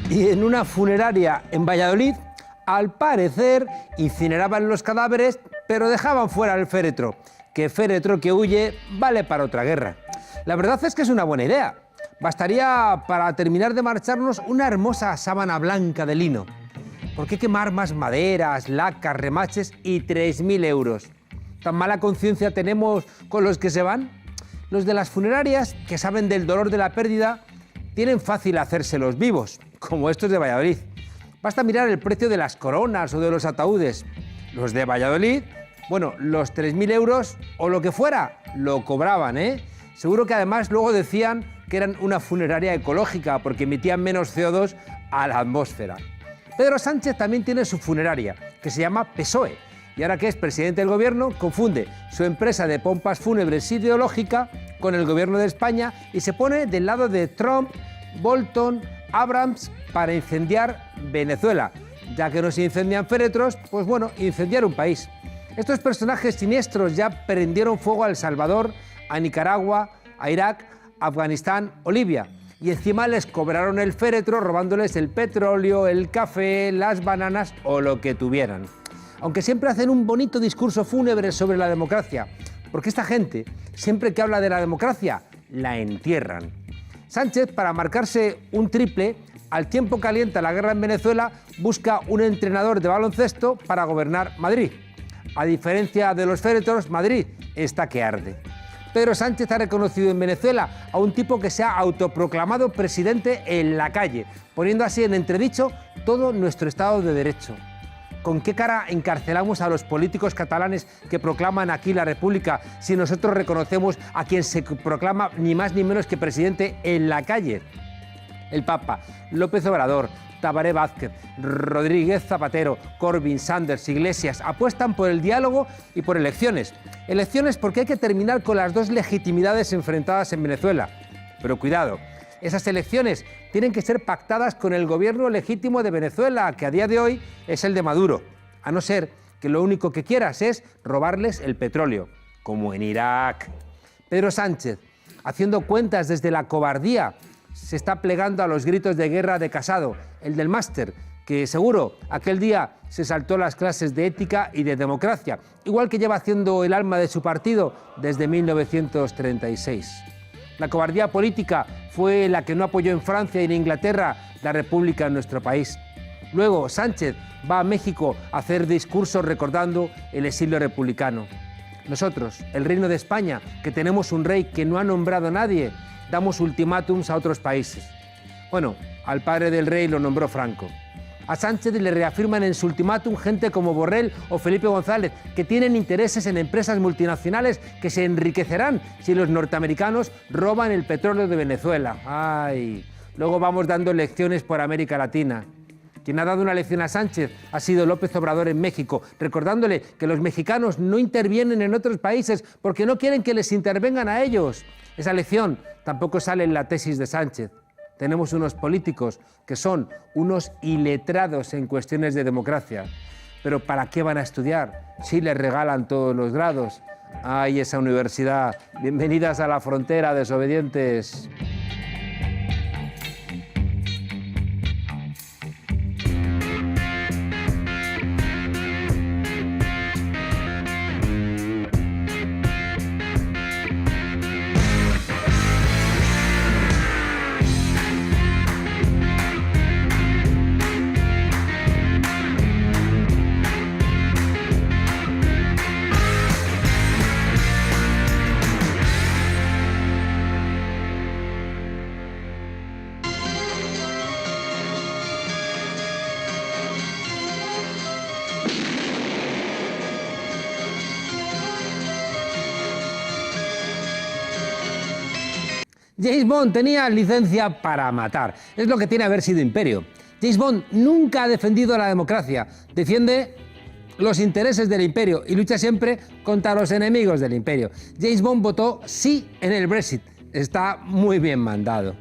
Y en una funeraria en Valladolid, al parecer, incineraban los cadáveres, pero dejaban fuera el féretro. Que féretro que huye vale para otra guerra. La verdad es que es una buena idea. Bastaría para terminar de marcharnos una hermosa sábana blanca de lino. ¿Por qué quemar más maderas, lacas, remaches y 3.000 euros? ¿Tan mala conciencia tenemos con los que se van? Los de las funerarias, que saben del dolor de la pérdida, tienen fácil hacérselos vivos, como estos de Valladolid. Basta mirar el precio de las coronas o de los ataúdes. Los de Valladolid, bueno, los 3.000 euros o lo que fuera, lo cobraban, ¿eh? Seguro que además luego decían que eran una funeraria ecológica porque emitían menos CO2 a la atmósfera. Pedro Sánchez también tiene su funeraria, que se llama PSOE, y ahora que es presidente del gobierno, confunde su empresa de pompas fúnebres ideológica con el gobierno de España y se pone del lado de Trump, Bolton, Abrams para incendiar Venezuela. Ya que no se incendian féretros, pues bueno, incendiar un país. Estos personajes siniestros ya prendieron fuego a El Salvador, a Nicaragua, a Irak, Afganistán o Libia. Y encima les cobraron el féretro robándoles el petróleo, el café, las bananas o lo que tuvieran. Aunque siempre hacen un bonito discurso fúnebre sobre la democracia, porque esta gente, siempre que habla de la democracia, la entierran. Sánchez, para marcarse un triple, al tiempo que alienta la guerra en Venezuela, busca un entrenador de baloncesto para gobernar Madrid. A diferencia de los féretros, Madrid está que arde. Pedro Sánchez ha reconocido en Venezuela a un tipo que se ha autoproclamado presidente en la calle, poniendo así en entredicho todo nuestro Estado de Derecho. ¿Con qué cara encarcelamos a los políticos catalanes que proclaman aquí la República si nosotros reconocemos a quien se proclama ni más ni menos que presidente en la calle? El Papa, López Obrador, Tabaré Vázquez, Rodríguez Zapatero, Corbyn, Sanders, Iglesias apuestan por el diálogo y por elecciones. Elecciones porque hay que terminar con las dos legitimidades enfrentadas en Venezuela. Pero cuidado, esas elecciones tienen que ser pactadas con el gobierno legítimo de Venezuela, que a día de hoy es el de Maduro, a no ser que lo único que quieras es robarles el petróleo, como en Irak. Pedro Sánchez, haciendo cuentas desde la cobardía, se está plegando a los gritos de guerra de Casado, el del máster, que seguro aquel día se saltó las clases de ética y de democracia, igual que lleva haciendo el alma de su partido desde 1936. La cobardía política fue la que no apoyó en Francia y en Inglaterra la República en nuestro país. Luego Sánchez va a México a hacer discursos recordando el exilio republicano. Nosotros, el Reino de España, que tenemos un rey que no ha nombrado a nadie, damos ultimátums a otros países. Bueno, al padre del rey lo nombró Franco. A Sánchez le reafirman en su ultimátum gente como Borrell o Felipe González, que tienen intereses en empresas multinacionales que se enriquecerán si los norteamericanos roban el petróleo de Venezuela. ¡Ay! Luego vamos dando lecciones por América Latina. Quien ha dado una lección a Sánchez ha sido López Obrador en México, recordándole que los mexicanos no intervienen en otros países porque no quieren que les intervengan a ellos. Esa lección tampoco sale en la tesis de Sánchez. Tenemos unos políticos que son unos iletrados en cuestiones de democracia. Pero ¿para qué van a estudiar si les regalan todos los grados? ¡Ay, esa universidad! Bienvenidas a la frontera, desobedientes. James Bond tenía licencia para matar. Es lo que tiene haber sido Imperio. James Bond nunca ha defendido la democracia. Defiende los intereses del Imperio y lucha siempre contra los enemigos del Imperio. James Bond votó sí en el Brexit. Está muy bien mandado.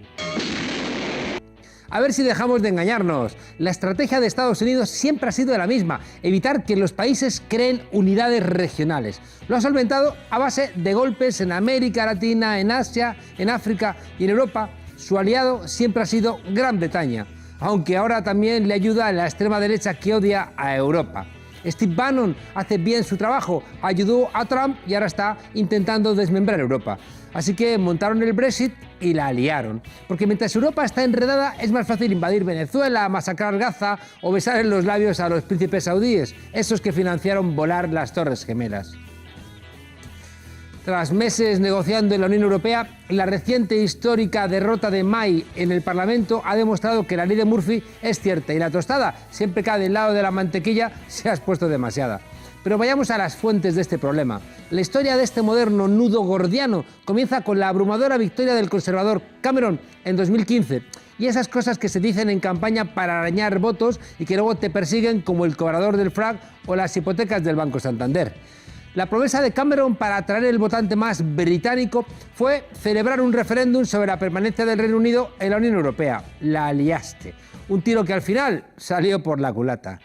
A ver si dejamos de engañarnos. La estrategia de Estados Unidos siempre ha sido la misma: evitar que los países creen unidades regionales. Lo ha solventado a base de golpes en América Latina, en Asia, en África y en Europa. Su aliado siempre ha sido Gran Bretaña. aunque ahora también le ayuda a la extrema derecha que odia a Europa. Steve Bannon hace bien su trabajo, ayudó a Trump y ahora está intentando desmembrar Europa. Así que montaron el Brexit y la liaron. Porque mientras Europa está enredada, es más fácil invadir Venezuela, masacrar Gaza o besar en los labios a los príncipes saudíes, esos que financiaron volar las Torres Gemelas. Tras meses negociando en la Unión Europea, la reciente histórica derrota de May en el Parlamento ha demostrado que la ley de Murphy es cierta y la tostada siempre cae del lado de la mantequilla si has puesto demasiada. Pero vayamos a las fuentes de este problema. La historia de este moderno nudo gordiano comienza con la abrumadora victoria del conservador Cameron en 2015 y esas cosas que se dicen en campaña para arañar votos y que luego te persiguen como el cobrador del FRAC o las hipotecas del Banco Santander. La promesa de Cameron para atraer el votante más británico fue celebrar un referéndum sobre la permanencia del Reino Unido en la Unión Europea. La liaste. Un tiro que al final salió por la culata.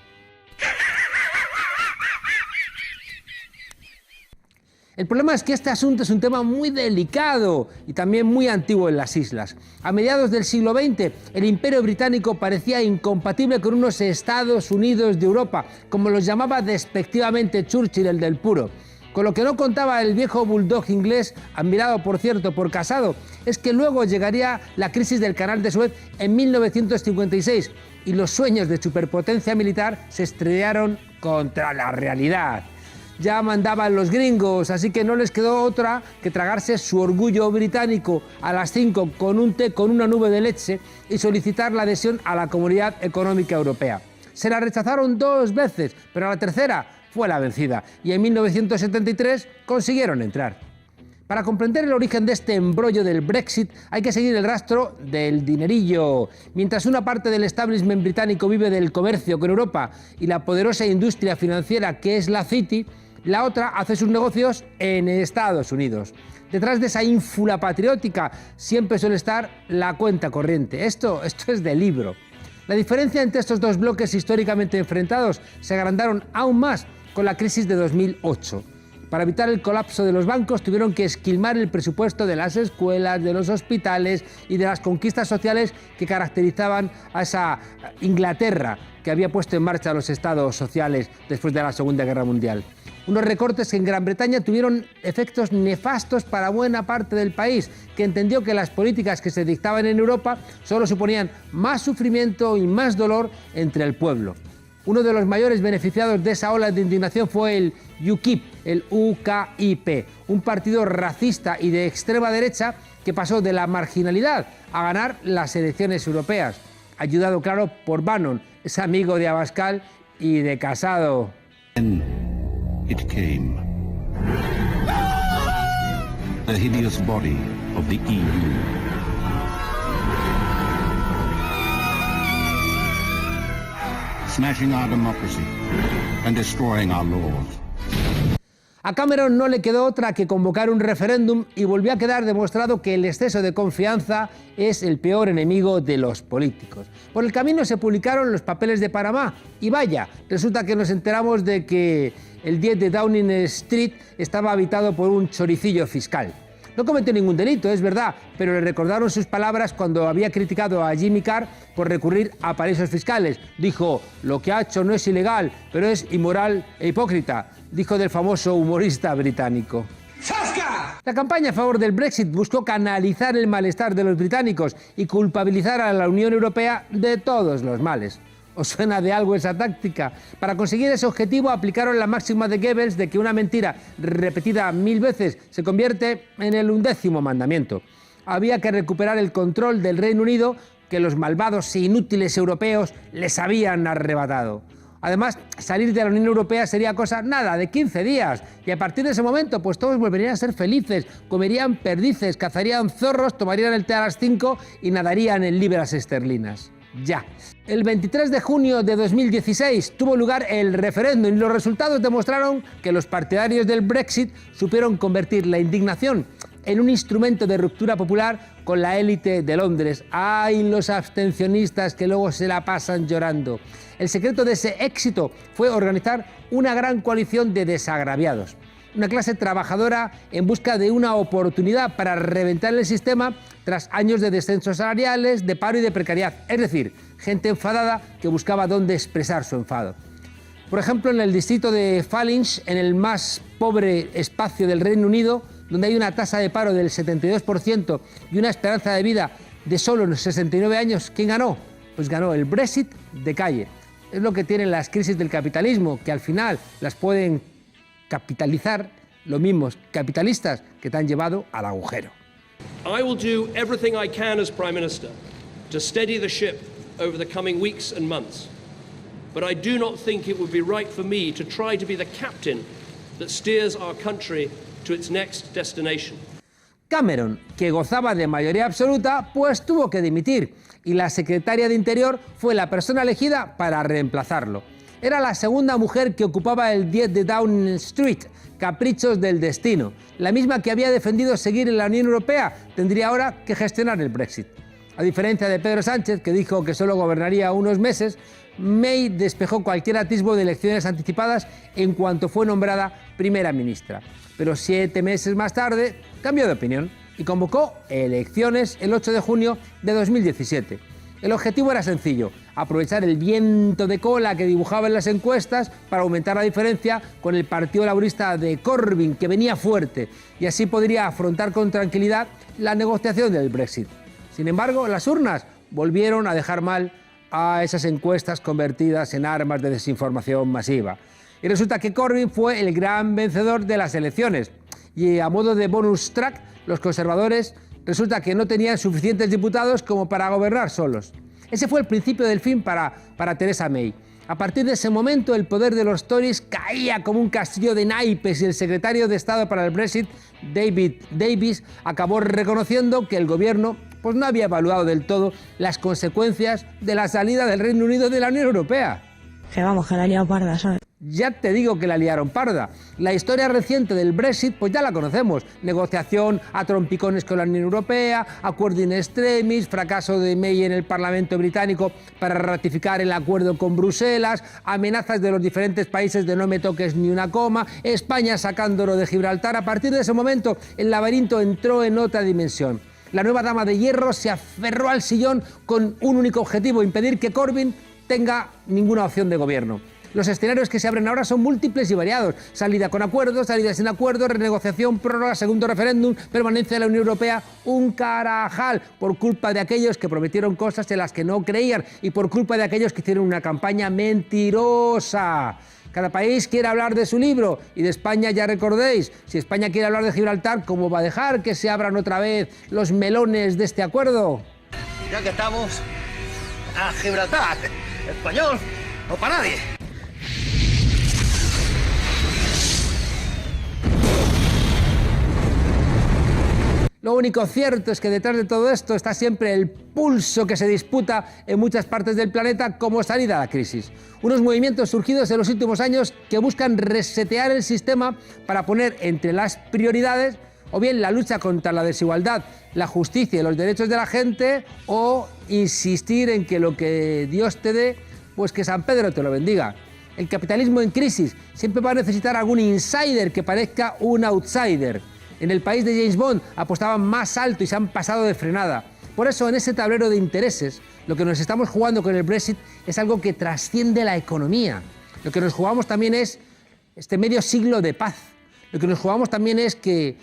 El problema es que este asunto es un tema muy delicado y también muy antiguo en las islas. A mediados del siglo XX, el Imperio Británico parecía incompatible con unos Estados Unidos de Europa, como los llamaba despectivamente Churchill, el del puro. Con lo que no contaba el viejo bulldog inglés, admirado por cierto por Casado, es que luego llegaría la crisis del Canal de Suez en 1956 y los sueños de superpotencia militar se estrellaron contra la realidad. Ya mandaban los gringos, así que no les quedó otra que tragarse su orgullo británico a las 5 con un té con una nube de leche y solicitar la adhesión a la Comunidad Económica Europea. Se la rechazaron 2 veces, pero a la tercera fue la vencida y en 1973 consiguieron entrar. Para comprender el origen de este embrollo del Brexit hay que seguir el rastro del dinerillo. Mientras una parte del establishment británico vive del comercio con Europa y la poderosa industria financiera que es la City, la otra hace sus negocios en Estados Unidos. Detrás de esa ínfula patriótica siempre suele estar la cuenta corriente. Esto es de libro. La diferencia entre estos dos bloques históricamente enfrentados se agrandaron aún más con la crisis de 2008. Para evitar el colapso de los bancos tuvieron que esquilmar el presupuesto de las escuelas, de los hospitales y de las conquistas sociales que caracterizaban a esa Inglaterra que había puesto en marcha los estados sociales después de la Segunda Guerra Mundial. Unos recortes que en Gran Bretaña tuvieron efectos nefastos para buena parte del país, que entendió que las políticas que se dictaban en Europa solo suponían más sufrimiento y más dolor entre el pueblo. Uno de los mayores beneficiados de esa ola de indignación fue el UKIP, el UKIP, un partido racista y de extrema derecha que pasó de la marginalidad a ganar las elecciones europeas, ayudado, claro, por Bannon, ese amigo de Abascal y de Casado. It came. The hideous body of the EU. Smashing our democracy and destroying our laws. A Cameron no le quedó otra que convocar un referéndum y volvió a quedar demostrado que el exceso de confianza es el peor enemigo de los políticos. Por el camino se publicaron los papeles de Panamá y vaya, resulta que nos enteramos de que el 10 de Downing Street estaba habitado por un choricillo fiscal. No cometió ningún delito, es verdad, pero le recordaron sus palabras cuando había criticado a Jimmy Carr por recurrir a paraísos fiscales. Dijo, lo que ha hecho no es ilegal, pero es inmoral e hipócrita, dijo del famoso humorista británico. ¡Zasca! La campaña a favor del Brexit buscó canalizar el malestar de los británicos y culpabilizar a la Unión Europea de todos los males. ¿Os suena de algo esa táctica? Para conseguir ese objetivo aplicaron la máxima de Goebbels de que una mentira repetida 1000 veces se convierte en el 11º mandamiento. Había que recuperar el control del Reino Unido que los malvados e inútiles europeos les habían arrebatado. Además, salir de la Unión Europea sería cosa nada, de 15 días. Y a partir de ese momento, pues todos volverían a ser felices, comerían perdices, cazarían zorros, tomarían el té a las 5 y nadarían en libras esterlinas. Ya. El 23 de junio de 2016 tuvo lugar el referéndum y los resultados demostraron que los partidarios del Brexit supieron convertir la indignación en un instrumento de ruptura popular con la élite de Londres. ¡Ay, los abstencionistas que luego se la pasan llorando! El secreto de ese éxito fue organizar una gran coalición de desagraviados. una clase trabajadora en busca de una oportunidad para reventar el sistema tras años de descensos salariales, de paro y de precariedad. Es decir, gente enfadada que buscaba dónde expresar su enfado. Por ejemplo, en el distrito de Fallinge, en el más pobre espacio del Reino Unido, donde hay una tasa de paro del 72% y una esperanza de vida de solo 69 años, ¿quién ganó? Pues ganó el Brexit de calle. Es lo que tienen las crisis del capitalismo, que al final las pueden capitalizar los mismos capitalistas que te han llevado al agujero. I will do everything I can as Prime Minister to steady the ship over the coming weeks and months. But I do not think it would be right for me to try to be the captain that steers our country to its next destination. Cameron, que gozaba de mayoría absoluta, pues tuvo que dimitir y la secretaria de Interior fue la persona elegida para reemplazarlo. Era la segunda mujer que ocupaba el 10 de Downing Street, caprichos del destino. La misma que había defendido seguir en la Unión Europea tendría ahora que gestionar el Brexit. A diferencia de Pedro Sánchez, que dijo que solo gobernaría unos meses, May despejó cualquier atisbo de elecciones anticipadas en cuanto fue nombrada primera ministra. Pero 7 meses más tarde cambió de opinión y convocó elecciones el 8 de junio de 2017. El objetivo era sencillo: aprovechar el viento de cola que dibujaba en las encuestas para aumentar la diferencia con el Partido Laborista de Corbyn, que venía fuerte, y así podría afrontar con tranquilidad la negociación del Brexit. Sin embargo, las urnas volvieron a dejar mal a esas encuestas convertidas en armas de desinformación masiva. Y resulta que Corbyn fue el gran vencedor de las elecciones. Y a modo de bonus track, los conservadores resulta que no tenían suficientes diputados como para gobernar solos. Ese fue el principio del fin para Theresa May. A partir de ese momento, el poder de los Tories caía como un castillo de naipes y el secretario de Estado para el Brexit, David Davis, acabó reconociendo que el gobierno pues no había evaluado del todo las consecuencias de la salida del Reino Unido de la Unión Europea. Que vamos, que la ha liado parda, ¿sabes? Ya te digo que la liaron parda. La historia reciente del Brexit, pues ya la conocemos. Negociación a trompicones con la Unión Europea, acuerdo in extremis, fracaso de May en el Parlamento británico para ratificar el acuerdo con Bruselas, amenazas de los diferentes países de no me toques ni una coma, España sacándolo de Gibraltar. A partir de ese momento, el laberinto entró en otra dimensión. La nueva dama de hierro se aferró al sillón con un único objetivo: impedir que Corbyn tenga ninguna opción de gobierno. Los escenarios que se abren ahora son múltiples y variados: salida con acuerdo, salida sin acuerdo, renegociación, prórroga, segundo referéndum, permanencia de la Unión Europea. Un carajal por culpa de aquellos que prometieron cosas en las que no creían y por culpa de aquellos que hicieron una campaña mentirosa. Cada país quiere hablar de su libro y de España ya recordéis. Si España quiere hablar de Gibraltar, ¿cómo va a dejar que se abran otra vez los melones de este acuerdo? Ya que estamos, a Gibraltar, español o para nadie. Lo único cierto es que detrás de todo esto está siempre el pulso que se disputa en muchas partes del planeta como salida a la crisis. Unos movimientos surgidos en los últimos años que buscan resetear el sistema para poner entre las prioridades o bien la lucha contra la desigualdad, la justicia y los derechos de la gente, o insistir en que lo que Dios te dé, pues que San Pedro te lo bendiga. El capitalismo en crisis siempre va a necesitar algún insider que parezca un outsider. En el país de James Bond apostaban más alto y se han pasado de frenada. Por eso, en ese tablero de intereses, lo que nos estamos jugando con el Brexit es algo que trasciende la economía. Lo que nos jugamos también es este medio siglo de paz. Lo que nos jugamos también es que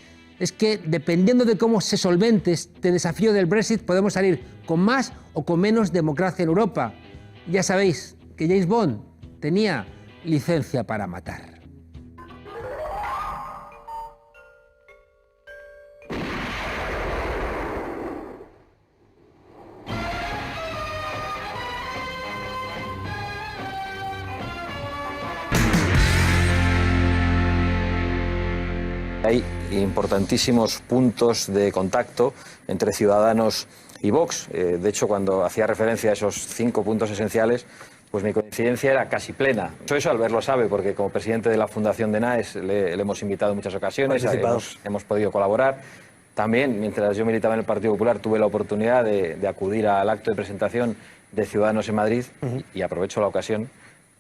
dependiendo de cómo se solvente este desafío del Brexit, podemos salir con más o con menos democracia en Europa. Ya sabéis que James Bond tenía licencia para matar. Hay importantísimos puntos de contacto entre Ciudadanos y Vox. De hecho, cuando hacía referencia a esos 5 puntos esenciales, pues mi coincidencia era casi plena. Eso Albert lo sabe, porque como presidente de la Fundación de NAES le hemos invitado en muchas ocasiones, hemos podido colaborar. También, mientras yo militaba en el Partido Popular, tuve la oportunidad de acudir al acto de presentación de Ciudadanos en Madrid y aprovecho la ocasión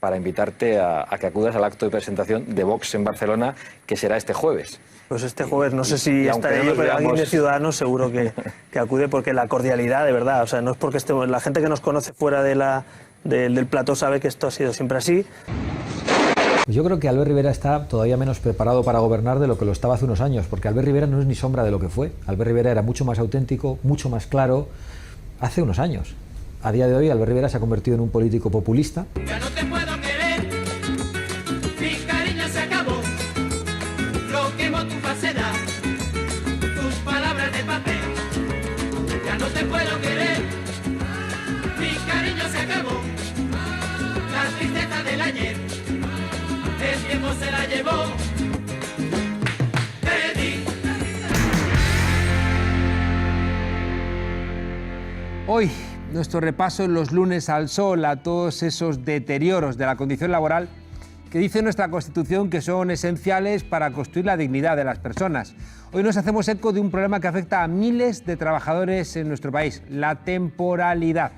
para invitarte a que acudas al acto de presentación de Vox en Barcelona, que será este jueves. Pues este jueves, no sé si Y aunque estaré no yo, nos pero alguien de veamos... Ciudadanos seguro que acude, porque la cordialidad, de verdad, o sea, no es porque estemos, la gente que nos conoce fuera del plató sabe que esto ha sido siempre así. Pues yo creo que Albert Rivera está todavía menos preparado para gobernar de lo que lo estaba hace unos años, porque Albert Rivera no es ni sombra de lo que fue. Albert Rivera era mucho más auténtico, mucho más claro hace unos años. A día de hoy, Albert Rivera se ha convertido en un político populista. Ya no te puedo querer, mi cariño se acabó, lo quemo tu falsedad, tus palabras de papel. Ya no te puedo querer, mi cariño se acabó, la tristeza del ayer, el tiempo se la llevó. Te di. Hoy, nuestro repaso en los lunes al sol a todos esos deterioros de la condición laboral que dice nuestra Constitución que son esenciales para construir la dignidad de las personas. Hoy nos hacemos eco de un problema que afecta a miles de trabajadores en nuestro país, la temporalidad.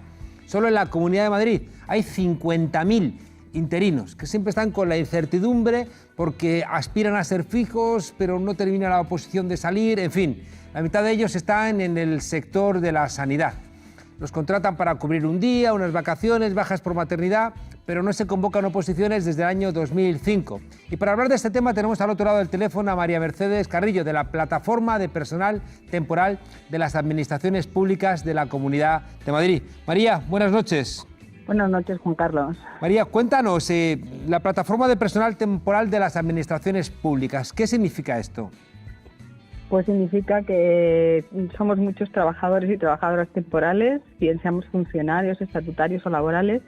Solo en la Comunidad de Madrid hay 50.000 interinos que siempre están con la incertidumbre porque aspiran a ser fijos, pero no termina la oposición de salir, en fin. La mitad de ellos están en el sector de la sanidad. Los contratan para cubrir un día, unas vacaciones, bajas por maternidad, pero no se convocan oposiciones desde el año 2005. Y para hablar de este tema tenemos al otro lado del teléfono a María Mercedes Carrillo, de la Plataforma de Personal Temporal de las Administraciones Públicas de la Comunidad de Madrid. María, buenas noches. Buenas noches, Juan Carlos. María, cuéntanos, la Plataforma de Personal Temporal de las Administraciones Públicas, ¿qué significa esto? Pues significa que somos muchos trabajadores y trabajadoras temporales, bien seamos funcionarios, estatutarios o laborales,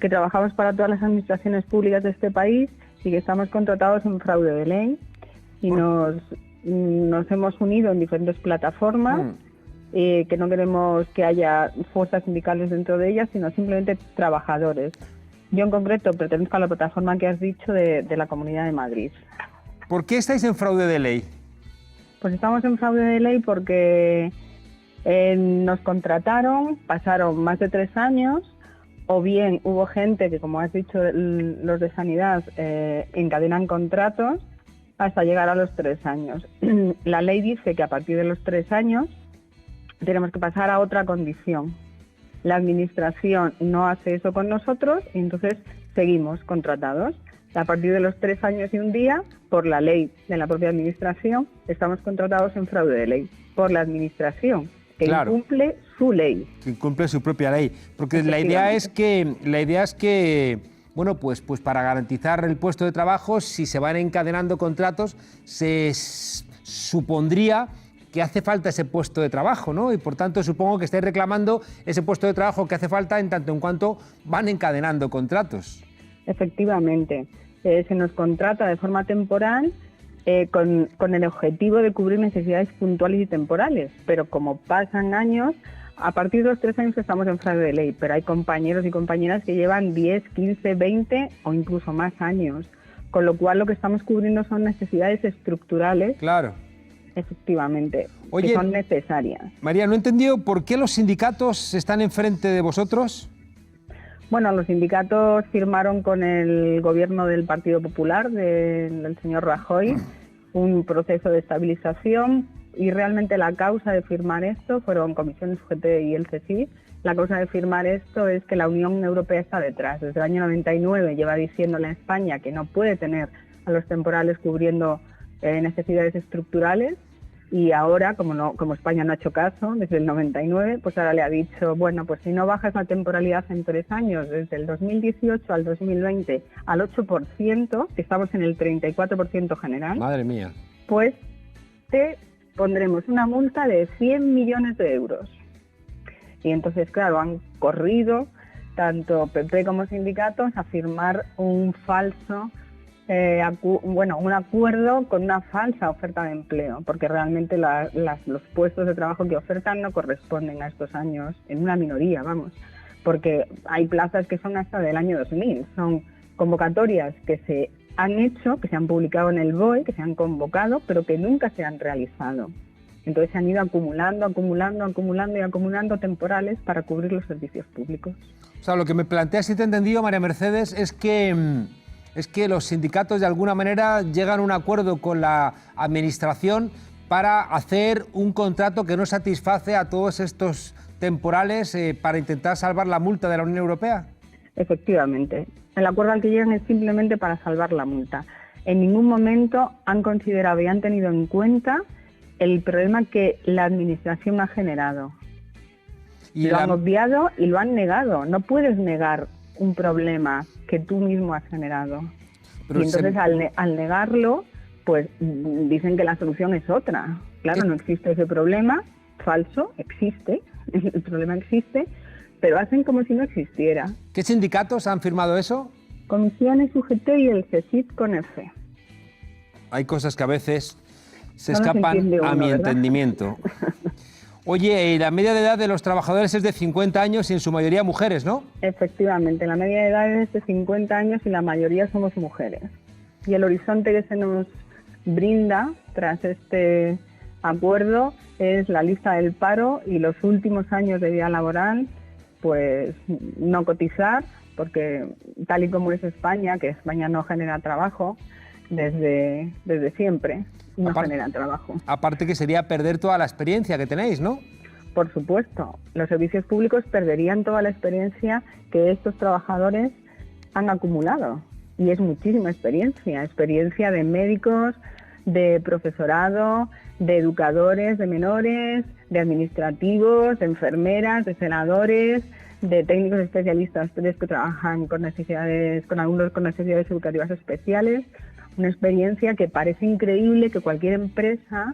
que trabajamos para todas las administraciones públicas de este país y que estamos contratados en fraude de ley y nos hemos unido en diferentes plataformas, que no queremos que haya fuerzas sindicales dentro de ellas, sino simplemente trabajadores. Yo en concreto pertenezco a la plataforma que has dicho de la Comunidad de Madrid. ¿Por qué estáis en fraude de ley? Pues estamos en fraude de ley porque nos contrataron, pasaron más de 3 años, o bien hubo gente que, como has dicho, los de sanidad encadenan contratos hasta llegar a los 3 años. La ley dice que a partir de los 3 años tenemos que pasar a otra condición. La administración no hace eso con nosotros y entonces seguimos contratados. A partir de los 3 años y un día, por la ley de la propia administración, estamos contratados en fraude de ley, por la administración, que incumple su ley. Que incumple su propia ley. Porque la idea es que, bueno, pues para garantizar el puesto de trabajo, si se van encadenando contratos, se supondría que hace falta ese puesto de trabajo, ¿no? Y por tanto supongo que estáis reclamando ese puesto de trabajo que hace falta en tanto en cuanto van encadenando contratos. Efectivamente. Se nos contrata de forma temporal con el objetivo de cubrir necesidades puntuales y temporales, pero como pasan años, a partir de los 3 años estamos en fraude de ley, pero hay compañeros y compañeras que llevan 10, 15, 20 o incluso más años, con lo cual lo que estamos cubriendo son necesidades estructurales. Claro. Efectivamente, Oye, que son necesarias. María, no he entendido por qué los sindicatos están enfrente de vosotros. Bueno, los sindicatos firmaron con el gobierno del Partido Popular, del señor Rajoy, un proceso de estabilización y realmente la causa de firmar esto fueron Comisiones UGT y el CSIC. La causa de firmar esto es que la Unión Europea está detrás. Desde el año 99 lleva diciéndole a España que no puede tener a los temporales cubriendo necesidades estructurales. Y ahora, como España no ha hecho caso desde el 99, pues ahora le ha dicho, bueno, pues si no bajas la temporalidad en 3 años, desde el 2018 al 2020 al 8%, que estamos en el 34% general. Madre mía. Pues te pondremos una multa de 100 millones de euros. Y entonces, claro, han corrido tanto PP como sindicatos a firmar un falso un acuerdo con una falsa oferta de empleo, porque realmente los puestos de trabajo que ofertan no corresponden a estos años, en una minoría, vamos, porque hay plazas que son hasta del año 2000, son convocatorias que se han hecho, que se han publicado en el BOE, que se han convocado, pero que nunca se han realizado. Entonces se han ido acumulando temporales para cubrir los servicios públicos. O sea, lo que me planteas, si te he entendido, María Mercedes, es que los sindicatos de alguna manera llegan a un acuerdo con la administración para hacer un contrato que no satisface a todos estos temporales para intentar salvar la multa de la Unión Europea. Efectivamente. El acuerdo al que llegan es simplemente para salvar la multa. En ningún momento han considerado y han tenido en cuenta el problema que la administración ha generado. Y lo han obviado y lo han negado. No puedes negar un problema que tú mismo has generado. Pero y entonces al negarlo, pues dicen que la solución es otra. Claro, no existe ese problema, falso, existe, el problema existe, pero hacen como si no existiera. ¿Qué sindicatos han firmado eso? Comisiones UGT y el CSIC con F. Hay cosas que a veces se No los escapan entiende uno, a mi ¿verdad? entendimiento. Oye, y la media de edad de los trabajadores es de 50 años y en su mayoría mujeres, ¿no? Efectivamente, la media de edad es de 50 años y la mayoría somos mujeres. Y el horizonte que se nos brinda tras este acuerdo es la lista del paro y los últimos años de vida laboral, pues no cotizar, porque tal y como es España, que España no genera trabajo desde siempre, no genera trabajo. Aparte que sería perder toda la experiencia que tenéis, ¿no? Por supuesto, los servicios públicos perderían toda la experiencia que estos trabajadores han acumulado. Y es muchísima experiencia de médicos, de profesorado, de educadores de menores, de administrativos, de enfermeras, de celadores, de técnicos especialistas que trabajan con alumnos con necesidades educativas especiales. Una experiencia que parece increíble que cualquier empresa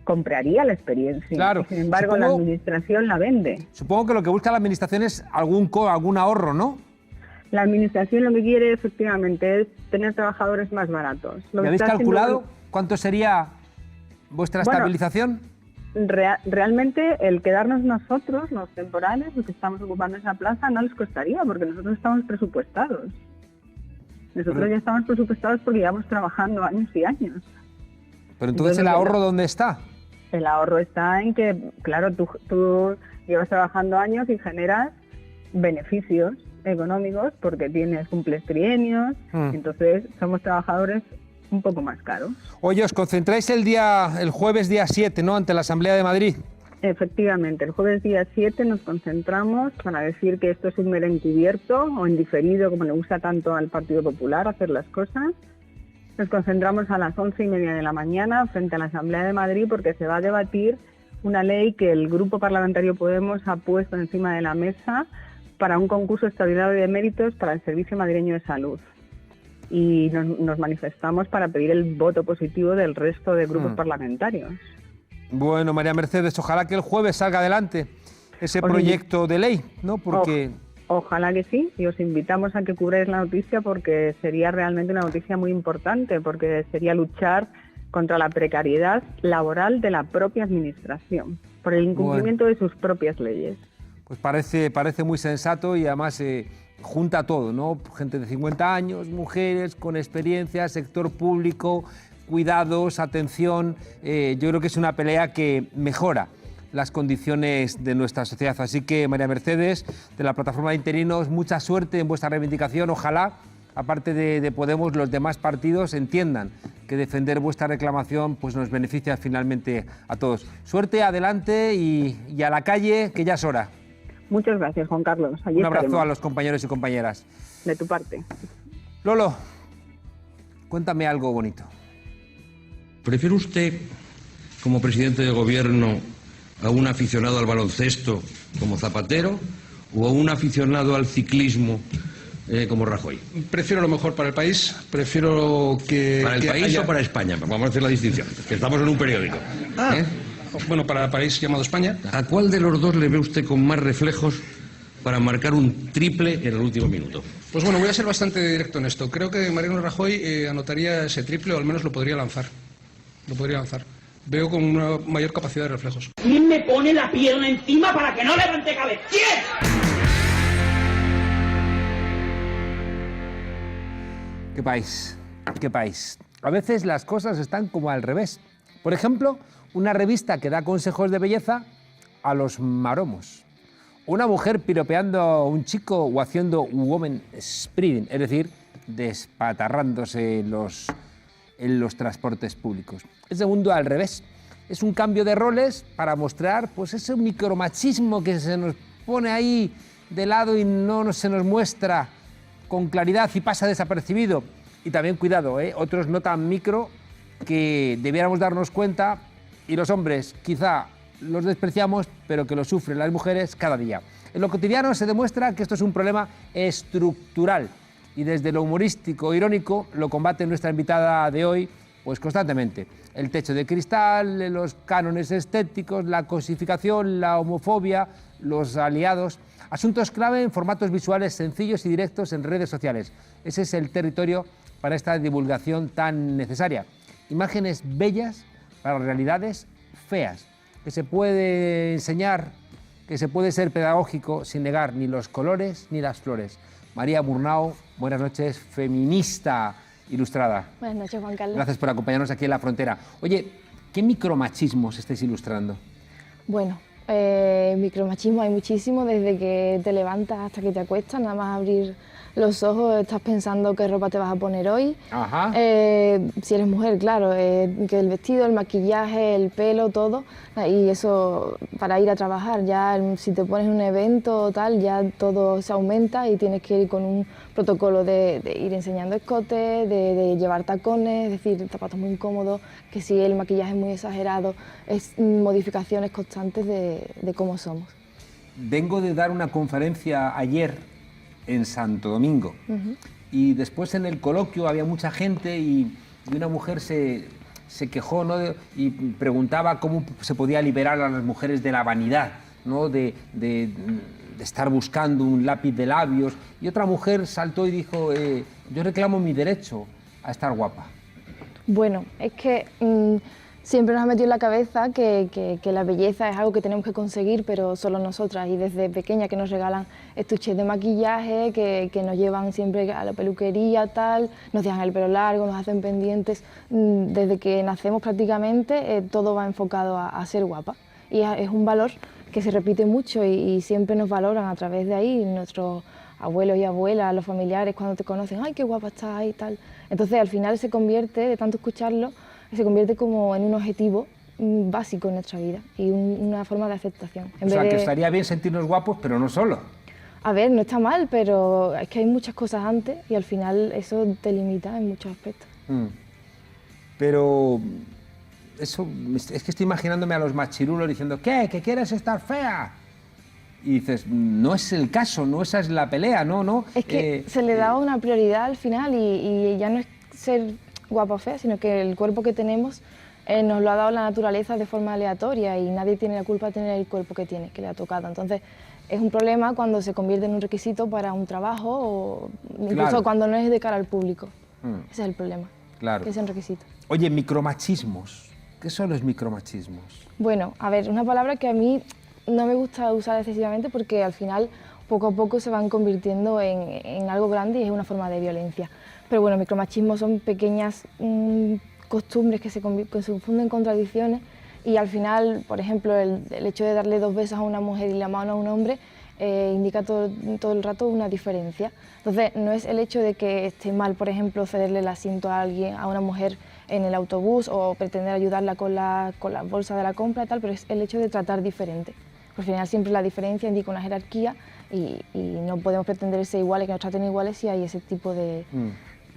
compraría la experiencia. Claro. Sin embargo, la administración la vende. Supongo que lo que busca la administración es algún ahorro, ¿no? La administración lo que quiere efectivamente es tener trabajadores más baratos. ¿Me habéis calculado cuánto sería vuestra estabilización? Realmente el quedarnos nosotros, los temporales, los que estamos ocupando esa plaza, no les costaría, porque nosotros estamos presupuestados. Nosotros ya estamos presupuestados porque llevamos trabajando años y años. Pero entonces ¿el ahorro dónde está? El ahorro está en que, claro, tú llevas trabajando años y generas beneficios económicos porque cumples trienios, entonces somos trabajadores un poco más caros. Oye, os concentráis el jueves día 7, ¿no?, ante la Asamblea de Madrid. Efectivamente, el jueves día 7 nos concentramos para decir que esto es un mero encubierto o en diferido, como le gusta tanto al Partido Popular hacer las cosas. Nos concentramos a las 11:30 de la mañana frente a la Asamblea de Madrid porque se va a debatir una ley que el Grupo Parlamentario Podemos ha puesto encima de la mesa para un concurso extraordinario de méritos para el Servicio Madrileño de Salud. Y nos manifestamos para pedir el voto positivo del resto de grupos parlamentarios. Bueno, María Mercedes, ojalá que el jueves salga adelante ese proyecto de ley, ¿no? Porque... Ojalá que sí, y os invitamos a que cubráis la noticia porque sería realmente una noticia muy importante, porque sería luchar contra la precariedad laboral de la propia administración, por el incumplimiento de sus propias leyes. Pues parece muy sensato y además junta todo, ¿no? Gente de 50 años, mujeres con experiencia, sector público, cuidados, atención. Yo creo que es una pelea que mejora las condiciones de nuestra sociedad. Así que, María Mercedes, de la Plataforma de Interinos, mucha suerte en vuestra reivindicación. Ojalá, aparte de Podemos, los demás partidos entiendan que defender vuestra reclamación pues nos beneficia finalmente a todos. Suerte, adelante y a la calle, que ya es hora. Muchas gracias, Juan Carlos. Allí Un abrazo estaremos. a los compañeros y compañeras. De tu parte. Lolo, cuéntame algo bonito. ¿Prefiere usted, como presidente de gobierno, a un aficionado al baloncesto como Zapatero o a un aficionado al ciclismo como Rajoy? Prefiero lo mejor para el país, prefiero que... ¿Para el país o para España? Vamos a hacer la distinción, que estamos en un periódico. Bueno, para el país llamado España. ¿A cuál de los dos le ve usted con más reflejos para marcar un triple en el último minuto? Pues bueno, voy a ser bastante directo en esto. Creo que Mariano Rajoy anotaría ese triple o al menos lo podría lanzar. Lo podría lanzar. Veo con una mayor capacidad de reflejos. ¿Quién me pone la pierna encima para que no levante cabeza? ¿Quién? Qué país, qué país. A veces las cosas están como al revés. Por ejemplo, una revista que da consejos de belleza a los maromos. Una mujer piropeando a un chico o haciendo woman sprinting, es decir, despatarrándose en los transportes públicos. Ese mundo al revés. Es un cambio de roles para mostrar pues, ese micromachismo que se nos pone ahí de lado y no se nos muestra con claridad y pasa desapercibido. Y también, cuidado, otros no tan micro que debiéramos darnos cuenta y los hombres quizá los despreciamos, pero que lo sufren las mujeres cada día. En lo cotidiano se demuestra que esto es un problema estructural y desde lo humorístico, irónico, lo combate nuestra invitada de hoy pues constantemente. El techo de cristal, los cánones estéticos, la cosificación, la homofobia, los aliados, asuntos clave en formatos visuales sencillos y directos en redes sociales. Ese es el territorio para esta divulgación tan necesaria. Imágenes bellas para realidades feas, que se puede enseñar, que se puede ser pedagógico sin negar ni los colores ni las flores. María Murnau, buenas noches, feminista ilustrada. Buenas noches, Juan Carlos. Gracias por acompañarnos aquí en La Frontera. Oye, ¿qué micromachismos estáis ilustrando? Bueno, micromachismo hay muchísimo, desde que te levantas hasta que te acuestas, nada más abrir los ojos estás pensando qué ropa te vas a poner hoy. Ajá. Si eres mujer, claro, que el vestido, el maquillaje, el pelo, todo, y eso para ir a trabajar. Ya si te pones un evento o tal, ya todo se aumenta y tienes que ir con un protocolo de ir enseñando escotes, de llevar tacones, es decir, zapatos muy incómodos, que si el maquillaje es muy exagerado, es modificaciones constantes de cómo somos. Vengo de dar una conferencia ayer en Santo Domingo. Y después en el coloquio había mucha gente y una mujer se quejó, ¿no? Y preguntaba cómo se podía liberar a las mujeres de la vanidad, ¿no? de estar buscando un lápiz de labios. Y otra mujer saltó y dijo, yo reclamo mi derecho a estar guapa. Bueno, es que siempre nos ha metido en la cabeza que la belleza es algo que tenemos que conseguir, pero solo nosotras, y desde pequeña que nos regalan estuches de maquillaje, que nos llevan siempre a la peluquería, tal, nos dejan el pelo largo, nos hacen pendientes. Desde que nacemos prácticamente todo va enfocado a ser guapa, y es un valor que se repite mucho y siempre nos valoran a través de ahí, nuestros abuelos y abuelas, los familiares cuando te conocen, ¡ay, qué guapa estás! Y tal. Entonces al final se convierte, de tanto escucharlo, se convierte como en un objetivo básico en nuestra vida y una forma de aceptación. O sea, que estaría bien sentirnos guapos, pero no solo. A ver, no está mal, pero es que hay muchas cosas antes y al final eso te limita en muchos aspectos. Pero eso, es que estoy imaginándome a los machirulos diciendo, ¿qué? ¿Que quieres estar fea? Y dices, no es el caso, no esa es la pelea, no. Es que se le da una prioridad al final y ya no es ser guapa o fea, sino que el cuerpo que tenemos nos lo ha dado la naturaleza de forma aleatoria y nadie tiene la culpa de tener el cuerpo que tiene, que le ha tocado. Entonces, es un problema cuando se convierte en un requisito para un trabajo o incluso cuando no es de cara al público. Ese es el problema, que es un requisito. Oye, micromachismos. ¿Qué son los micromachismos? Bueno, a ver, una palabra que a mí no me gusta usar excesivamente porque al final poco a poco se van convirtiendo en algo grande y es una forma de violencia. Pero bueno, micromachismo son pequeñas costumbres que se confunden con tradiciones y al final, por ejemplo, el hecho de darle 2 besos a una mujer y la mano a un hombre indica todo el rato una diferencia. Entonces, no es el hecho de que esté mal, por ejemplo, cederle el asiento a alguien, a una mujer en el autobús o pretender ayudarla con la bolsa de la compra y tal, pero es el hecho de tratar diferente. Al final siempre la diferencia indica una jerarquía y no podemos pretender ser iguales, que nos traten iguales si hay ese tipo de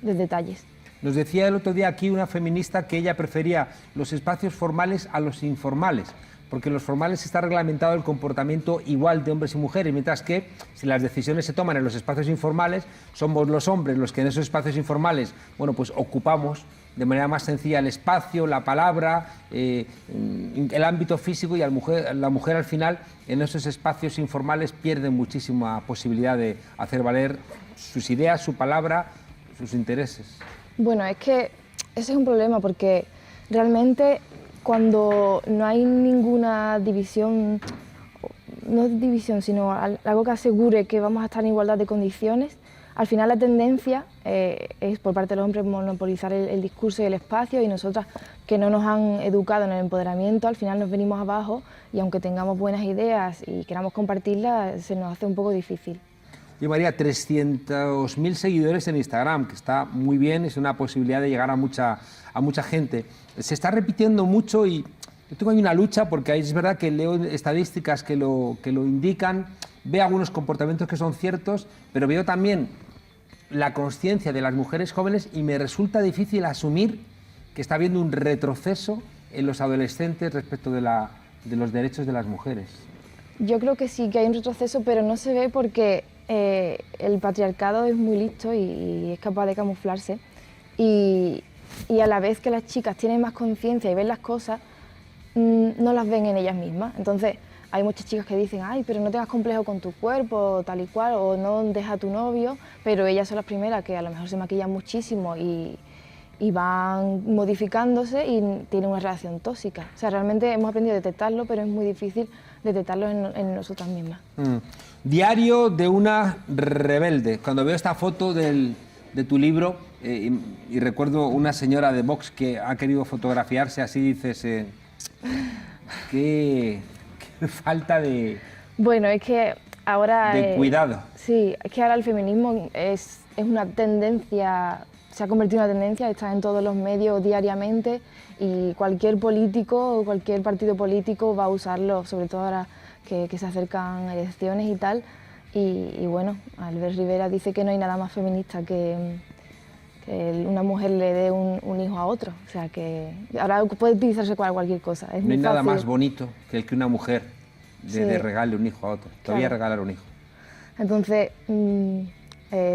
detalles. Nos decía el otro día aquí una feminista que ella prefería los espacios formales a los informales, porque en los formales está reglamentado el comportamiento igual de hombres y mujeres, mientras que si las decisiones se toman en los espacios informales, somos los hombres los que en esos espacios informales, bueno, pues ocupamos de manera más sencilla el espacio, la palabra, el ámbito físico, y la mujer al final en esos espacios informales pierde muchísima posibilidad de hacer valer sus ideas, su palabra, sus intereses. Bueno, es que ese es un problema porque realmente cuando no hay ninguna división, no división, sino algo que asegure que vamos a estar en igualdad de condiciones, al final la tendencia es por parte de los hombres monopolizar el discurso y el espacio, y nosotras que no nos han educado en el empoderamiento, al final nos venimos abajo y aunque tengamos buenas ideas y queramos compartirlas, se nos hace un poco difícil. Y María, 300.000 seguidores en Instagram, que está muy bien, es una posibilidad de llegar a mucha gente. Se está repitiendo mucho y yo tengo ahí una lucha porque es verdad que leo estadísticas que lo indican, veo algunos comportamientos que son ciertos, pero veo también la conciencia de las mujeres jóvenes y me resulta difícil asumir que está habiendo un retroceso en los adolescentes respecto de los derechos de las mujeres. Yo creo que sí, que hay un retroceso, pero no se ve porque el patriarcado es muy listo y es capaz de camuflarse. Y a la vez que las chicas tienen más conciencia y ven las cosas, no las ven en ellas mismas. Entonces, hay muchas chicas que dicen, ay, pero no tengas complejo con tu cuerpo, tal y cual, o no deja a tu novio, pero ellas son las primeras que a lo mejor se maquillan muchísimo y van modificándose y tienen una relación tóxica. O sea, realmente hemos aprendido a detectarlo, pero es muy difícil detectarlo en nosotras mismas. Diario de una rebelde. Cuando veo esta foto de tu libro, y recuerdo una señora de Vox que ha querido fotografiarse, así dices, qué falta de... Bueno, es que ahora... De cuidado. Sí, es que ahora el feminismo es una tendencia, se ha convertido en una tendencia, está en todos los medios diariamente y cualquier político o cualquier partido político va a usarlo, sobre todo ahora que se acercan elecciones y tal. Y bueno, Albert Rivera dice que no hay nada más feminista que una mujer le dé un hijo a otro. O sea que ahora puede utilizarse para cualquier cosa. No hay nada más bonito que el que una mujer le regale un hijo a otro. Todavía regalar un hijo. Entonces,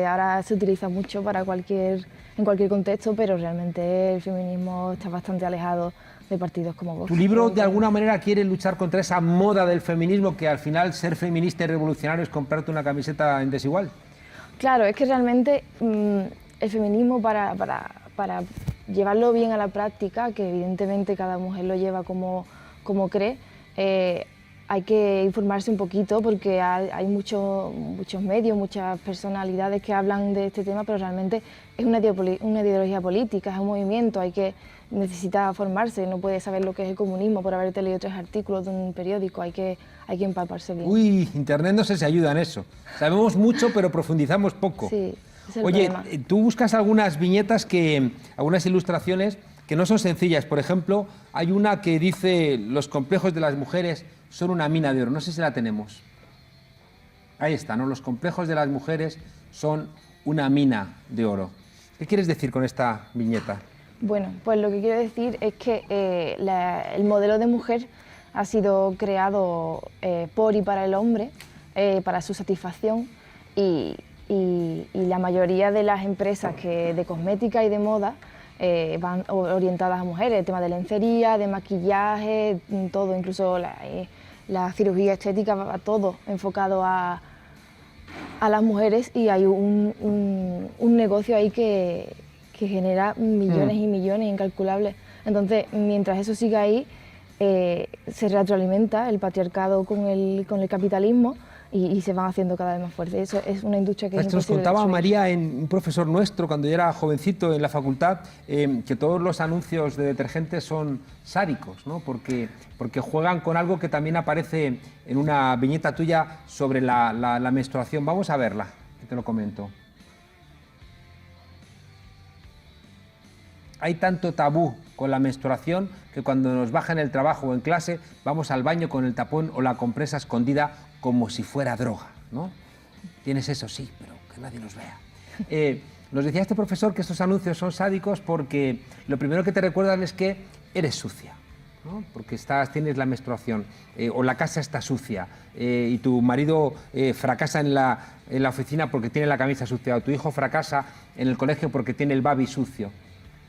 ahora se utiliza mucho para en cualquier contexto, pero realmente el feminismo está bastante alejado de partidos como Vox. ¿Tu libro de alguna manera quiere luchar contra esa moda del feminismo que al final ser feminista y revolucionario es comprarte una camiseta en Desigual? Claro, es que realmente el feminismo para llevarlo bien a la práctica, que evidentemente cada mujer lo lleva como cree, hay que informarse un poquito porque hay muchos medios, muchas personalidades que hablan de este tema, pero realmente es una ideología política, es un movimiento, necesita formarse, no puede saber lo que es el comunismo por haberte leído 3 artículos de un periódico, hay que empaparse bien. Uy, Internet no sé si ayuda en eso. Sabemos mucho, pero profundizamos poco. Sí, es el Oye, problema. tú buscas algunas viñetas, algunas ilustraciones que no son sencillas. Por ejemplo, hay una que dice los complejos de las mujeres son una mina de oro. No sé si la tenemos. Ahí está, ¿no? Los complejos de las mujeres son una mina de oro. ¿Qué quieres decir con esta viñeta? Bueno, pues lo que quiero decir es que el modelo de mujer ha sido creado por y para el hombre, para su satisfacción, y la mayoría de las empresas de cosmética y de moda van orientadas a mujeres, el tema de lencería, de maquillaje, todo, incluso la cirugía estética, va todo enfocado a las mujeres, y hay un negocio ahí que genera millones y millones incalculables. Entonces, mientras eso siga ahí, se retroalimenta el patriarcado con el capitalismo y se van haciendo cada vez más fuertes. Eso es una industria que es imposible. Nos contaba María, un profesor nuestro, cuando yo era jovencito en la facultad, que todos los anuncios de detergentes son sádicos, ¿no? Porque juegan con algo que también aparece en una viñeta tuya sobre la menstruación. Vamos a verla, que te lo comento. Hay tanto tabú con la menstruación que cuando nos baja en el trabajo o en clase vamos al baño con el tapón o la compresa escondida como si fuera droga, ¿no? Tienes eso, sí, pero que nadie nos vea. Nos decía este profesor que estos anuncios son sádicos porque lo primero que te recuerdan es que eres sucia, ¿no? Porque tienes la menstruación, o la casa está sucia, y tu marido fracasa en la oficina porque tiene la camisa sucia, o tu hijo fracasa en el colegio porque tiene el babi sucio.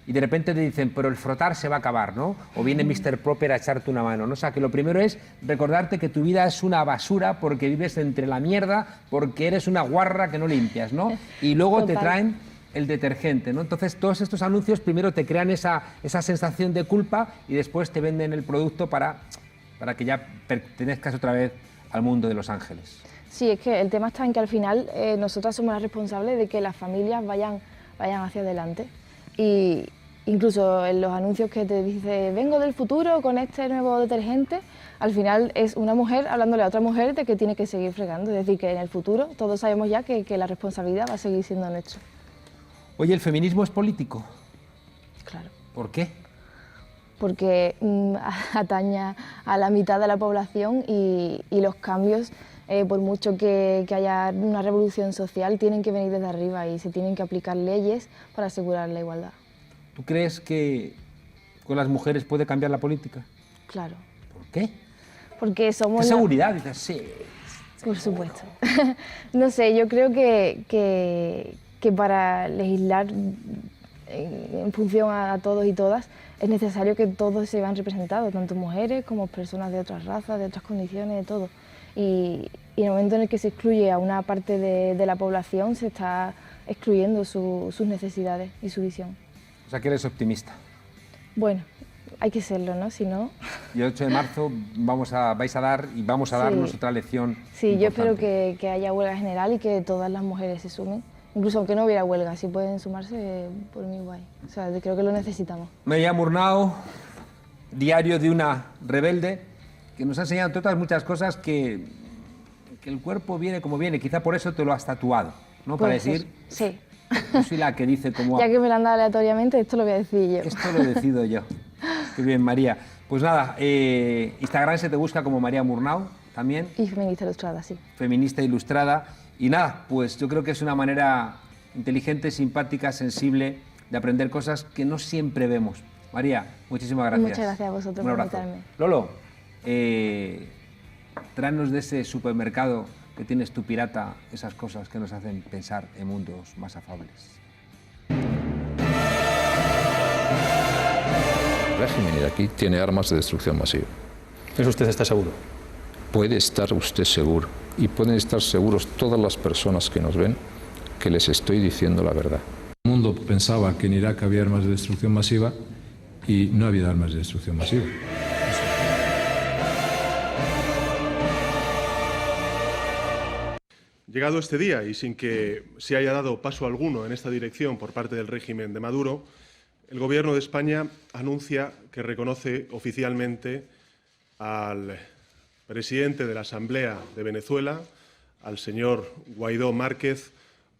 Y de repente te dicen, pero el frotar se va a acabar, ¿no? O viene Mr. Proper a echarte una mano, ¿no? O sea, que lo primero es recordarte que tu vida es una basura porque vives entre la mierda, porque eres una guarra que no limpias, ¿no? Y luego te traen el detergente, ¿no? Entonces, todos estos anuncios primero te crean esa sensación de culpa y después te venden el producto para que ya pertenezcas otra vez al mundo de los ángeles. Sí, es que el tema está en que al final nosotras somos las responsables de que las familias vayan hacia adelante. Y incluso en los anuncios que te dice vengo del futuro con este nuevo detergente, al final es una mujer hablándole a otra mujer de que tiene que seguir fregando. Es decir, que en el futuro todos sabemos ya que la responsabilidad va a seguir siendo nuestra. Oye, ¿el feminismo es político? Claro. ¿Por qué? Porque atañe a la mitad de la población y los cambios, por mucho que haya una revolución social, tienen que venir desde arriba y se tienen que aplicar leyes para asegurar la igualdad. ¿Tú crees que con las mujeres puede cambiar la política? Claro. ¿Por qué? Porque somos... ¿Qué seguridad? Dices, sí. Por supuesto. No sé, yo creo que para legislar en función a todos y todas es necesario que todos se vean representados, tanto mujeres como personas de otras razas, de otras condiciones, de todo. Y en el momento en el que se excluye a una parte de la población, se está excluyendo sus necesidades y su visión. O sea, que eres optimista. Bueno, hay que serlo, ¿no? Si no... Y el 8 de marzo vamos a darnos otra lección. Sí, yo espero que haya huelga general y que todas las mujeres se sumen. Incluso aunque no hubiera huelga, si pueden sumarse, por mí guay. O sea, creo que lo necesitamos. Me llamo Murnau, diario de una rebelde, que nos ha enseñado, entre otras muchas cosas, que el cuerpo viene como viene. Quizá por eso te lo has tatuado, ¿no? Para decir... Sí. Yo soy la que dice como... Ya que me lo han dado aleatoriamente, esto lo voy a decir yo. Esto lo decido yo. Qué bien, María. Pues nada, Instagram se te busca como María Murnau también. Y feminista ilustrada, sí. Feminista ilustrada. Y nada, pues yo creo que es una manera inteligente, simpática, sensible de aprender cosas que no siempre vemos. María, muchísimas gracias. Muchas gracias a vosotros por invitarme. Lolo, tráenos de ese supermercado que tienes tu pirata, esas cosas que nos hacen pensar en mundos más afables. El régimen iraquí tiene armas de destrucción masiva. ¿Eso usted está seguro? Puede estar usted seguro, y pueden estar seguros todas las personas que nos ven, que les estoy diciendo la verdad. El mundo pensaba que en Irak había armas de destrucción masiva y no había armas de destrucción masiva. Llegado este día y sin que se haya dado paso alguno en esta dirección por parte del régimen de Maduro, el Gobierno de España anuncia que reconoce oficialmente al presidente de la Asamblea de Venezuela, al señor Guaidó Márquez,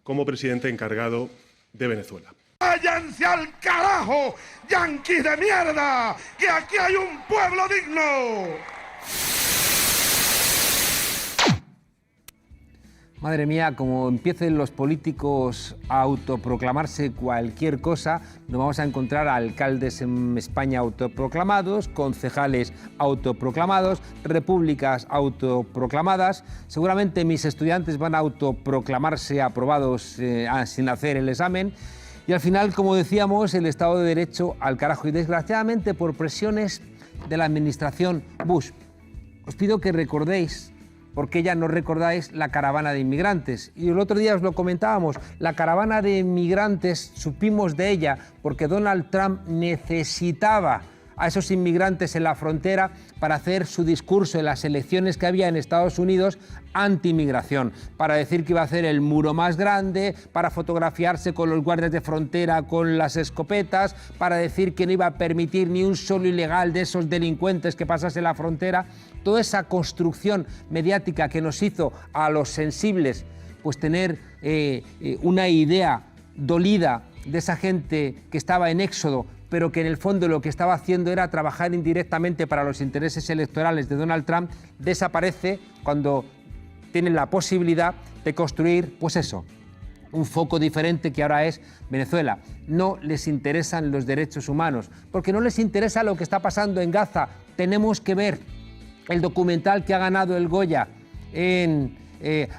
como presidente encargado de Venezuela. ¡Váyanse al carajo, yanquis de mierda! ¡Que aquí hay un pueblo digno! Madre mía, como empiecen los políticos a autoproclamarse cualquier cosa, nos vamos a encontrar a alcaldes en España autoproclamados, concejales autoproclamados, repúblicas autoproclamadas. Seguramente mis estudiantes van a autoproclamarse aprobados sin hacer el examen. Y al final, como decíamos, el Estado de Derecho al carajo. Y desgraciadamente por presiones de la administración Bush. Os pido que recordéis, porque ya no recordáis, la caravana de inmigrantes. Y el otro día os lo comentábamos, la caravana de inmigrantes, supimos de ella porque Donald Trump necesitaba a esos inmigrantes en la frontera para hacer su discurso en las elecciones que había en Estados Unidos anti-inmigración, para decir que iba a hacer el muro más grande, para fotografiarse con los guardias de frontera con las escopetas, para decir que no iba a permitir ni un solo ilegal de esos delincuentes que pasase la frontera. Toda esa construcción mediática que nos hizo a los sensibles pues tener una idea dolida de esa gente que estaba en éxodo, pero que en el fondo lo que estaba haciendo era trabajar indirectamente para los intereses electorales de Donald Trump, desaparece cuando tienen la posibilidad de construir, pues eso, un foco diferente que ahora es Venezuela. No les interesan los derechos humanos, porque no les interesa lo que está pasando en Gaza. Tenemos que ver el documental que ha ganado el Goya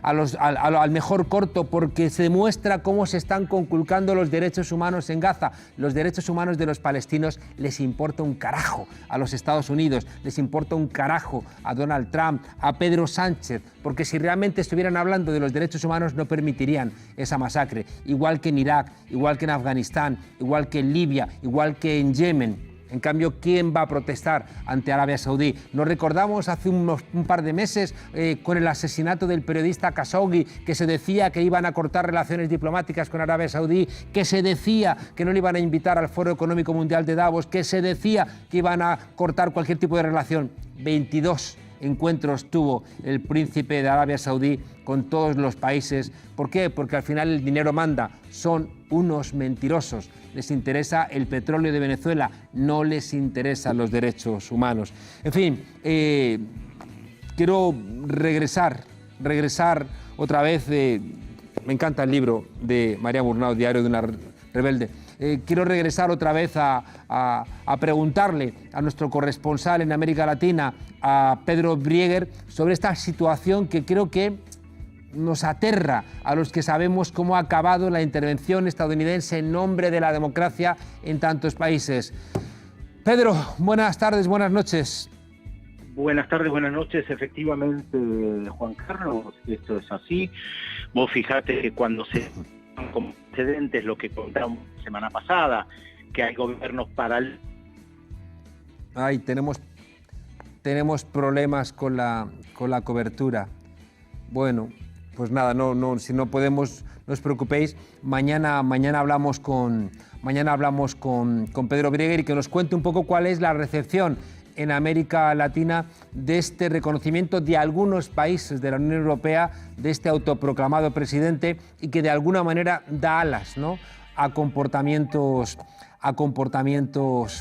al mejor corto, porque se demuestra cómo se están conculcando los derechos humanos en Gaza. Los derechos humanos de los palestinos les importa un carajo a los Estados Unidos, les importa un carajo a Donald Trump, a Pedro Sánchez, porque si realmente estuvieran hablando de los derechos humanos no permitirían esa masacre, igual que en Irak, igual que en Afganistán, igual que en Libia, igual que en Yemen. En cambio, ¿quién va a protestar ante Arabia Saudí? Nos recordamos hace un par de meses con el asesinato del periodista Khashoggi, que se decía que iban a cortar relaciones diplomáticas con Arabia Saudí, que se decía que no le iban a invitar al Foro Económico Mundial de Davos, que se decía que iban a cortar cualquier tipo de relación. 22 encuentros tuvo el príncipe de Arabia Saudí con todos los países. ¿Por qué? Porque al final el dinero manda. Son unos mentirosos. Les interesa el petróleo de Venezuela, no les interesan los derechos humanos. En fin, quiero regresar otra vez. Me encanta el libro de María Murnau, Diario de una rebelde. Quiero regresar otra vez a preguntarle a nuestro corresponsal en América Latina, a Pedro Brieger, sobre esta situación que creo que nos aterra a los que sabemos cómo ha acabado la intervención estadounidense en nombre de la democracia en tantos países. Pedro, buenas tardes, buenas noches. Buenas tardes, buenas noches. Efectivamente, Juan Carlos, esto es así. Vos fijate que cuando se como precedentes, lo que contamos la semana pasada, que hay gobiernos paralelos. Ay, tenemos problemas con la cobertura. Bueno, pues nada, si no podemos, no os preocupéis. Mañana hablamos con Pedro Brieger y que nos cuente un poco cuál es la recepción en América Latina de este reconocimiento de algunos países de la Unión Europea, de este autoproclamado presidente, y que de alguna manera da alas, ¿no?, a comportamientos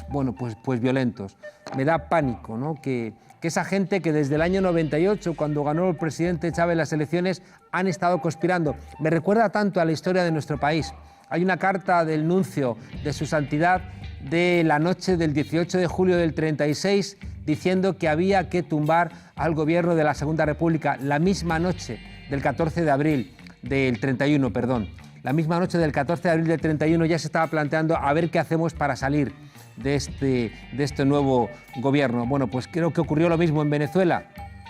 bueno, pues violentos. Me da pánico, ¿no?, que esa gente que desde el año 98, cuando ganó el presidente Chávez las elecciones, han estado conspirando. Me recuerda tanto a la historia de nuestro país. Hay una carta del nuncio de su santidad de la noche del 18 de julio del 36 diciendo que había que tumbar al gobierno de la Segunda República la misma noche del 14 de abril del 31, perdón. La misma noche del 14 de abril del 31 ya se estaba planteando a ver qué hacemos para salir de este nuevo gobierno. Bueno, pues creo que ocurrió lo mismo en Venezuela.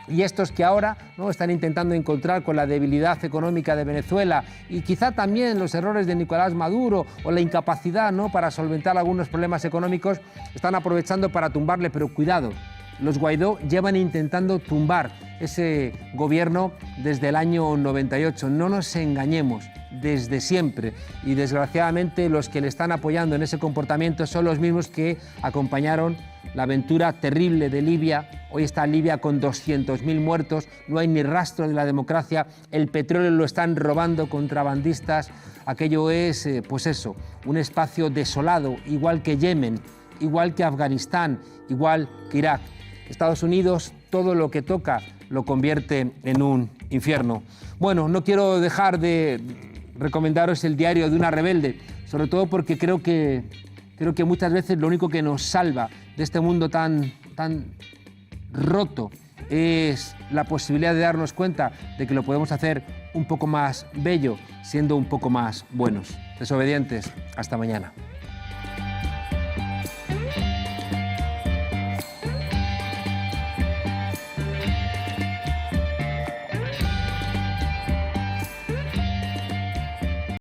Y estos que ahora, ¿no?, están intentando encontrar con la debilidad económica de Venezuela y quizá también los errores de Nicolás Maduro o la incapacidad, ¿no?, para solventar algunos problemas económicos, están aprovechando para tumbarle. Pero cuidado, los Guaidó llevan intentando tumbar ese gobierno desde el año 98. No nos engañemos, desde siempre. Y desgraciadamente los que le están apoyando en ese comportamiento son los mismos que acompañaron la aventura terrible de Libia. Hoy está Libia con 200.000 muertos, no hay ni rastro de la democracia, el petróleo lo están robando contrabandistas. Aquello es, pues eso, un espacio desolado, igual que Yemen, igual que Afganistán, igual que Irak. Estados Unidos, todo lo que toca lo convierte en un infierno. Bueno, no quiero dejar de recomendaros el Diario de una rebelde, sobre todo porque creo que muchas veces lo único que nos salva de este mundo tan roto es la posibilidad de darnos cuenta de que lo podemos hacer un poco más bello, siendo un poco más buenos. Desobedientes, hasta mañana.